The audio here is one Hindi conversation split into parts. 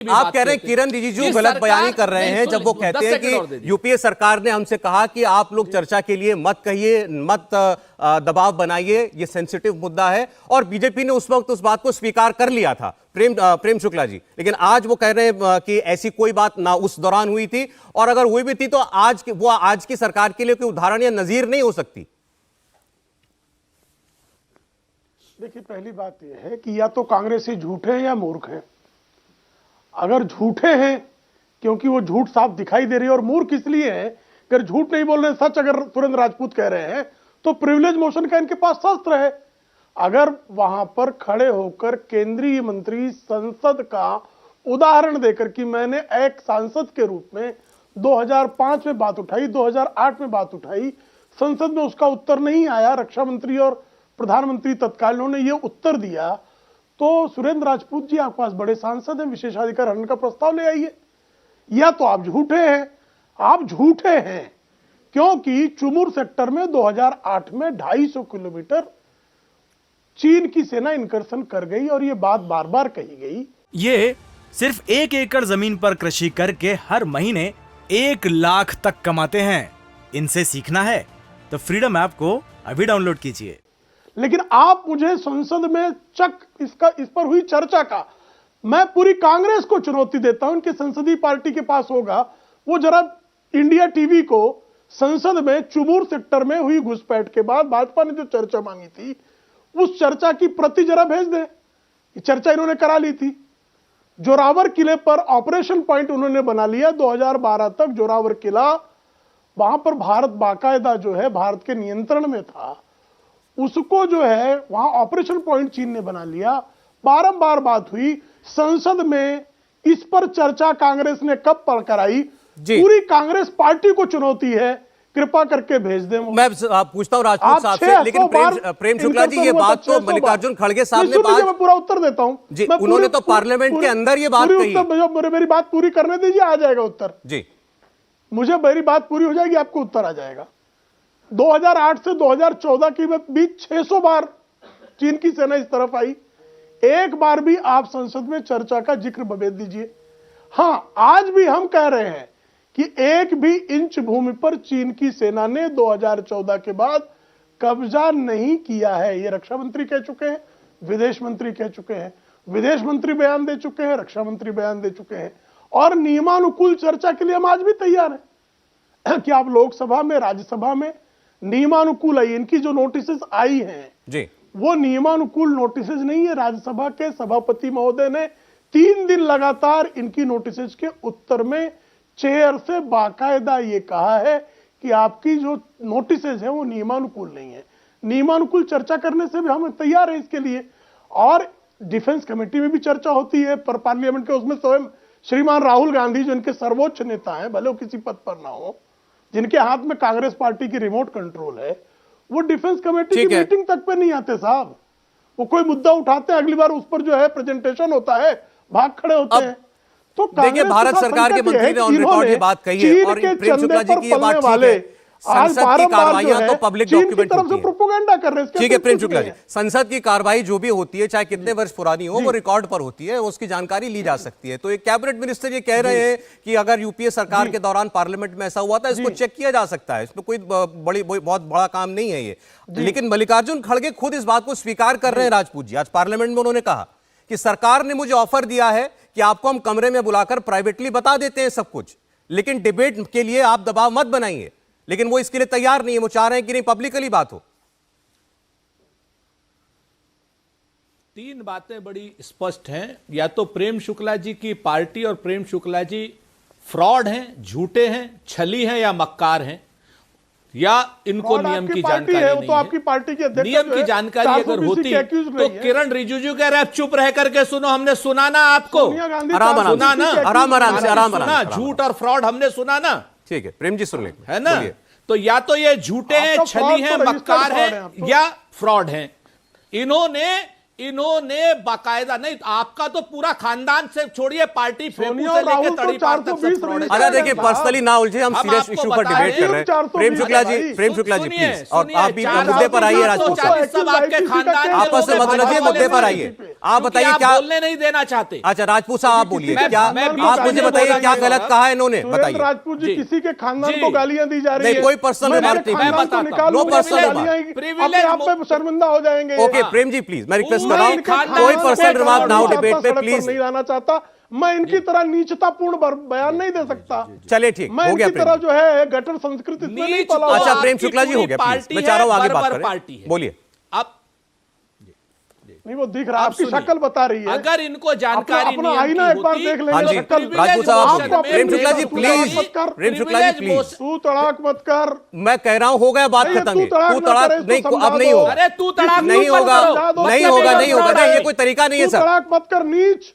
आप कह रहे हैं किरण रिजिजू गलत बयानी कर रहे हैं जब वो कहते हैं कि यूपीए सरकार ने हमसे कहा कि आप लोग चर्चा के लिए मत कहिए, मत दबाव बनाइए, ये सेंसिटिव मुद्दा है। और बीजेपी ने उस वक्त उस बात को स्वीकार कर लिया था, प्रेम शुक्ला जी। लेकिन आज वो कह रहे हैं कि ऐसी कोई बात ना उस दौरान हुई थी, और अगर हुई भी थी तो आज की सरकार के लिए कोई उदाहरण या नजीर नहीं हो सकती। देखिए, पहली बात यह है कि या तो कांग्रेसी झूठे हैं या मूर्ख हैं। अगर झूठे हैं क्योंकि वो झूठ साफ दिखाई दे रही है, और मूर्ख इसलिए है अगर झूठ नहीं बोल रहे, सच अगर सुरेंद्र राजपूत कह रहे हैं तो प्रिविलेज मोशन का इनके पास शस्त्र है। अगर वहां पर खड़े होकर केंद्रीय मंत्री संसद का उदाहरण देकर कि मैंने एक सांसद के रूप में 2005 में बात उठाई, 2008 में बात उठाई, संसद में उसका उत्तर नहीं आया, रक्षा मंत्री और प्रधानमंत्री तत्काल उन्होंने ये उत्तर दिया, तो सुरेंद्र राजपूत जी आपके पास बड़े सांसद हैं, विशेषाधिकार हनन का प्रस्ताव ले आइए। या तो आप झूठे हैं, आप झूठे हैं क्योंकि चुमुर सेक्टर में 2008 में 250 किलोमीटर चीन की सेना इनकर्सन कर गई, और ये बात बार बार कही गई। ये सिर्फ 1 एकड़ जमीन पर कृषि करके हर महीने 1 लाख तक कमाते हैं। इनसे सीखना है तो फ्रीडम ऐप को अभी डाउनलोड कीजिए। लेकिन आप मुझे संसद में इस पर हुई चर्चा का, मैं पूरी कांग्रेस को चुनौती देता हूं, इनके संसदीय पार्टी के पास होगा, वो जरा इंडिया टीवी को संसद में चुमुर सेक्टर में हुई घुसपैठ के बाद भाजपा ने जो चर्चा मांगी थी, उस चर्चा की प्रति जरा भेज दें। ये चर्चा इन्होंने करा ली थी। जोरावर किले पर ऑपरेशन पॉइंट उन्होंने बना लिया। 2012 तक जोरावर किला, वहां पर भारत बाकायदा जो है भारत के नियंत्रण में था, उसको जो है वहां ऑपरेशन पॉइंट चीन ने बना लिया। बारंबार बात हुई संसद में, इस पर चर्चा कांग्रेस ने कब पर कराई? पूरी कांग्रेस पार्टी को चुनौती है, कृपा करके भेज दें। मैं पूछता हूं राजपूत साहब से, लेकिन प्रेम शुक्ला जी, ये बात तो मल्लिकार्जुन खड़गे साहब ने मैं पूरा उत्तर देता हूं जी। उन्होंने तो पार्लियामेंट के अंदर ये बात कही। मेरी बात पूरी करने दीजिए, आ जाएगा उत्तर जी। मुझे मेरी बात पूरी हो जाएगी, आपको उत्तर आ जाएगा। 2008 से 2014 के बीच 600 बार चीन की सेना इस तरफ आई, एक बार भी आप संसद में चर्चा का जिक्र बवेद दीजिए। हां, आज भी हम कह रहे हैं कि एक भी इंच भूमि पर चीन की सेना ने 2014 के बाद कब्जा नहीं किया है। ये रक्षा मंत्री कह चुके हैं, विदेश मंत्री कह चुके हैं, विदेश मंत्री बयान दे चुके हैं, रक्षा मंत्री बयान दे चुके हैं, और नियमानुकूल चर्चा के लिए हम आज भी तैयार हैं कि आप लोकसभा में, राज्यसभा में नियमानुकूल आई। इनकी जो नोटिसेस आई हैं जी, वो नियमानुकूल नोटिसेस नहीं है। राज्यसभा के सभापति महोदय ने 3 दिन लगातार इनकी नोटिसेस के उत्तर में चेयर से बाकायदा ये कहा है कि आपकी जो नोटिसेस है वो नियमानुकूल नहीं है। नियमानुकूल चर्चा करने से भी हम तैयार हैं इसके लिए। और डिफेंस कमेटी में भी चर्चा होती है पर पार्लियामेंट के, उसमें स्वयं श्रीमान राहुल गांधी जो इनके सर्वोच्च नेता हैं, भले वो किसी पद पर ना हो, जिनके हाथ में कांग्रेस पार्टी की रिमोट कंट्रोल है, वो डिफेंस कमेटी की मीटिंग तक पे नहीं आते साहब। वो कोई मुद्दा उठाते हैं, अगली बार उस पर जो है प्रेजेंटेशन होता है, भाग खड़े होते हैं। तो देखिए, भारत सरकार के मंत्री ने ऑन रिकॉर्ड ये बात कही है, और प्रेम शुक्ला जी की ये बात ठीक है, संसद की कार्रवाइयां तो पब्लिक डॉक्यूमेंट होती है। प्रोपेगेंडा कर रहे हैं। ठीक है प्रेम शुक्ला जी, संसद की कार्रवाई जो भी होती है, चाहे कितने वर्ष पुरानी हो, वो रिकॉर्ड पर होती है, उसकी जानकारी ली जा सकती है। तो एक कैबिनेट मिनिस्टर ये कह रहे हैं कि अगर यूपीए सरकार के दौरान पार्लियामेंट में ऐसा हुआ था, इसको चेक किया जा सकता है, इसमें कोई बहुत बड़ा काम नहीं है ये। लेकिन मल्लिकार्जुन खड़गे खुद इस बात को स्वीकार कर रहे हैं राजपूत जी। आज पार्लियामेंट में उन्होंने कहा कि सरकार ने मुझे ऑफर दिया है कि आपको हम कमरे में बुलाकर प्राइवेटली बता देते हैं सब कुछ, लेकिन डिबेट के लिए आप दबाव मत बनाइए। लेकिन वो इसके लिए तैयार नहीं है, वो चाह रहे हैं कि नहीं पब्लिकली बात हो। 3 बातें बड़ी स्पष्ट हैं। या तो प्रेम शुक्ला जी की पार्टी और प्रेम शुक्ला जी फ्रॉड हैं, झूठे हैं, छली हैं या मक्कार हैं, या इनको नियम की जानकारी नहीं है। तो आपकी पार्टी के अध्यक्ष नियम की जानकारी अगर होती तो किरण रिजिजू कह रहे हैं चुप रह करके सुनो, हमने सुना ना आपको, सुना ना, आराम, झूठ और फ्रॉड हमने सुना ना। ठीक है प्रेम जी, सुन ले, है ना। तो या तो ये झूठे हैं, छली हैं, मक्कार हैं या फ्रॉड हैं। इन्होंने बाकायदा, नहीं आपका तो पूरा खानदान से छोड़िए, पार्टी फेफू से लेकर तड़ीपार तक सब फ्रॉड है। अरे देखिए, पर्सनली ना उलझे, हम सीरियस इशू पर डिबेट कर रहे हैं। प्रेम शुक्ला जी प्लीज, और आप भी मुद्दे पर आइए राजपूत साहब, सब आपके खानदान, आपस में मत लड़िए, मुद्दे पर आइए। आप बताइए आप क्या बोलने नहीं देना चाहते। अच्छा राजपूत साहब आप बोलिए मैं- क्या मैं बीच आप में मुझे नहीं बताइए बोलना क्या चाहूंगा। गलत कहा है इन्होंने सुरेंद्र बताइए। राजपूत जी जी। किसी के खानदान जी। को गालियां दी जा रही नहीं, है। कोई personal मैं remark मेरे नहीं। खानदान मैं को बताता निकाल हूं। दूं, No personal मेरे remark। गालियां Privilege अपने आप पे शर्मिंदा हो जाएंगे। ओके प्रेम जी प्लीज मैं रिक्वेस्ट कर पूरे रहा हूँ खानदान कोई से पर्सनल खड़ा रिमार्क ना हो होना डिबेट में सड़क पर प्लीज। नहीं जाना चाहता। मैं इनकी तरह नीचतापूर्ण बयान नहीं दे सकता। चलिए ठीक मैं हो गया इनकी प्रेम तरह जी। जो है गटर संस्कृति इसमें नहीं नीच पला तो हुआ। अच्छा प्रेम आपकी शुक्ला जी हो पूरी गया प्लीज पार्टी मैं चाह रहा हूँ है, आगे बात बर्बर पार्टी करें है। बोलिए। अब नहीं वो दिख रहा आप आपकी सुनिए। शक्ल बता रही है। अगर इनको जानकारी अपना नियम आईना की एक बार होती, देख लेंगे हाँ जी, शक्ल। राजपूत साहब आप आपको बोलिए। प्रेम शुक्ला जी प्लीज प्रेम शुक्ला जी प्लीज तू तड़ाक मत कर। मैं कह रहा हूँ हो गया बात भैया, खत्म तू है तड़ाक तू ना तड़ाक करे, इसको नहीं समझा अब नहीं दो। होगा अरे तू तड़ाक नहीं मत होगा करो। नहीं मतलब होगा ये नहीं होगा fraud नहीं है। ये कोई तरीका नहीं है तू सर। तड़ाक मत कर नीच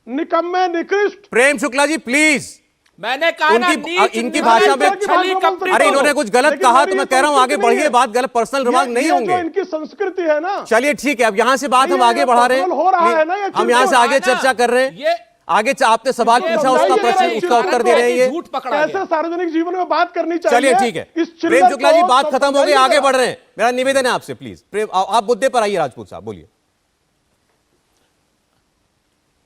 निकम्मे निकृष्ट। प्रेम शुक्ला जी प्लीज मैंने कहा ना उनकी- नीच इनकी निंदा, भाषा में छली कपटी अरे करो। इन्होंने कुछ गलत लेकिन कहा हमारी तो मैं ये कह रहा हूँ आगे संस्कृति नहीं बढ़िए है। बात गलत पर्सनल रिमार्क नहीं ये होंगे। जो इनकी संस्कृति है ना। चलिए ठीक है अब यहाँ से बात नहीं, हम आगे ये बढ़ा रहे हैं पर्सनल हो रहा है ना, ये हम चीज़ यहाँ हो से रहा आगे है ना। चर्चा कर रहे हैं ये आगे आपने सवाल ये पूछा उसका बताइए, प्रश्न ये उसका उत्तर दे रहे हैं ये झूठ पकड़ा गया। कैसे सार्वजनिक जीवन में बात करनी चाहिए। चलिए ठीक है इस चिल्लर प्रेम शुक्ला जी को बात सब खत्म हो गई समझाइए आगे जरा। बढ़ रहे हैं मेरा निवेदन है आपसे प्लीज प्रेम आप मुद्दे पर आइए राजपूत साहब बोलिए।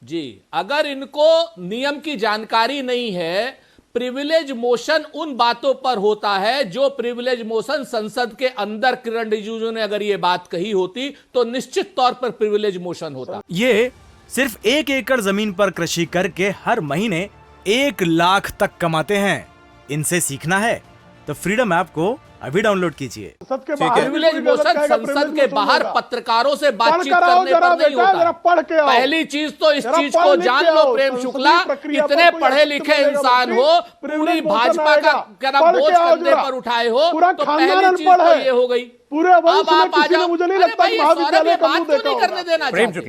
जी अगर इनको नियम की जानकारी नहीं है, प्रिविलेज मोशन उन बातों पर होता है जो प्रिविलेज मोशन संसद के अंदर किरण रिजिजू ने अगर ये बात कही होती तो निश्चित तौर पर प्रिविलेज मोशन होता। ये सिर्फ 1 एकड़ जमीन पर कृषि करके हर महीने 1 लाख तक कमाते हैं। इनसे सीखना है तो फ्रीडम ऐप को अभी डाउनलोड कीजिए। संसद के ठीक है। बाहर प्रिविलेज कोई मोशन गलत कहेगा, संसद प्रिविलेज के मोशन बाहर होगा। पत्रकारों से बातचीत पढ़ कर आओ करने जरा पर नहीं बेटा, होता जरा पढ़ के आओ। पहली चीज तो इस जरा चीज पढ़ को लिख जान के लो आओ। प्रेम संसदीय शुक्ला, प्रक्रिया पर इतने कोई पढ़े अस्तित्व लिखे मिलेगा इंसान मंत्री, हो, प्रिविलेज पूरी मोशन भाजपा आएगा। का पढ़ बोझ के आओ कंधे जरा। पर उठाए हो पूरा तो खानदान पहली चीज अनपढ़ तो है। ये हो गई। पूरे वंश अब में आप आ किसी ने जाओ। मुझे नहीं अरे लगता भाई, कि ये सौरभ महाविद्यालय ये का बात मुंह क्यों देखा नहीं करने होगा। देना प्रेम चाहते?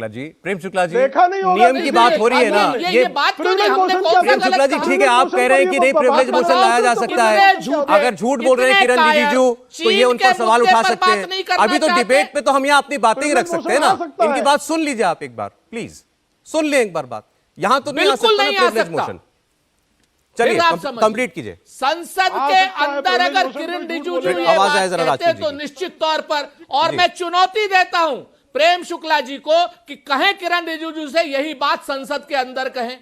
शुक्ला जी देखा नहीं होगा। नियम की बात हो रही है ना ये बात क्यों नहीं हमने प्रिविलेज कौन सा प्रेम गलत शुक्ला जी कहा? ठीक है आप कह रहे हैं कि नहीं प्रिविलेज मोशन लाया जा सकता है अगर झूठ बोल रहे हैं किरण रिजिजू तो ये उन पर सवाल उठा सकते हैं। अभी तो डिबेट पे तो हम यहाँ अपनी बातें ही रख सकते हैं ना। इनकी बात सुन लीजिए आप एक बार प्लीज सुन ले एक बार बात यहाँ तो नहीं आ बिल्कुल सकता नहीं ना आ प्रिविलेज सकता। मोशन। चलिए आप समझिए। कंप्लीट कीजिए। संसद आ के सकता है, अंदर प्रिविलेज अगर मोशन किरण कोई झूठ रिजिजू बोलेगा। ये आवाज बात आए जरा कहते राजपूत जी तो की। निश्चित तौर पर और जी। मैं चुनौती देता हूं प्रेम शुक्ला जी को कि कहें किरण रिजिजू से यही बात संसद के अंदर कहें।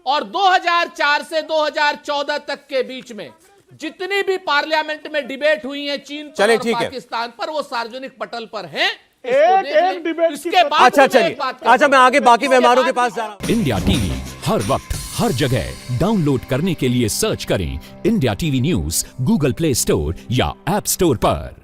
और 2004 से 2014 तक के बीच में जितनी भी पार्लियामेंट में डिबेट हुई है चीन पर चलिए, और ठीक है। पाकिस्तान पर वो सार्वजनिक पटल पर हैं। एक डिबेट की इसके बाद अच्छा मैं चलिए एक बात करता अच्छा मैं आगे बाकी इसके मेहमानों के बाद- पास जा रहा हूं। इंडिया टीवी हर वक्त हर जगह डाउनलोड करने के लिए सर्च करें India TV news Google play store या ऐप स्टोर पर।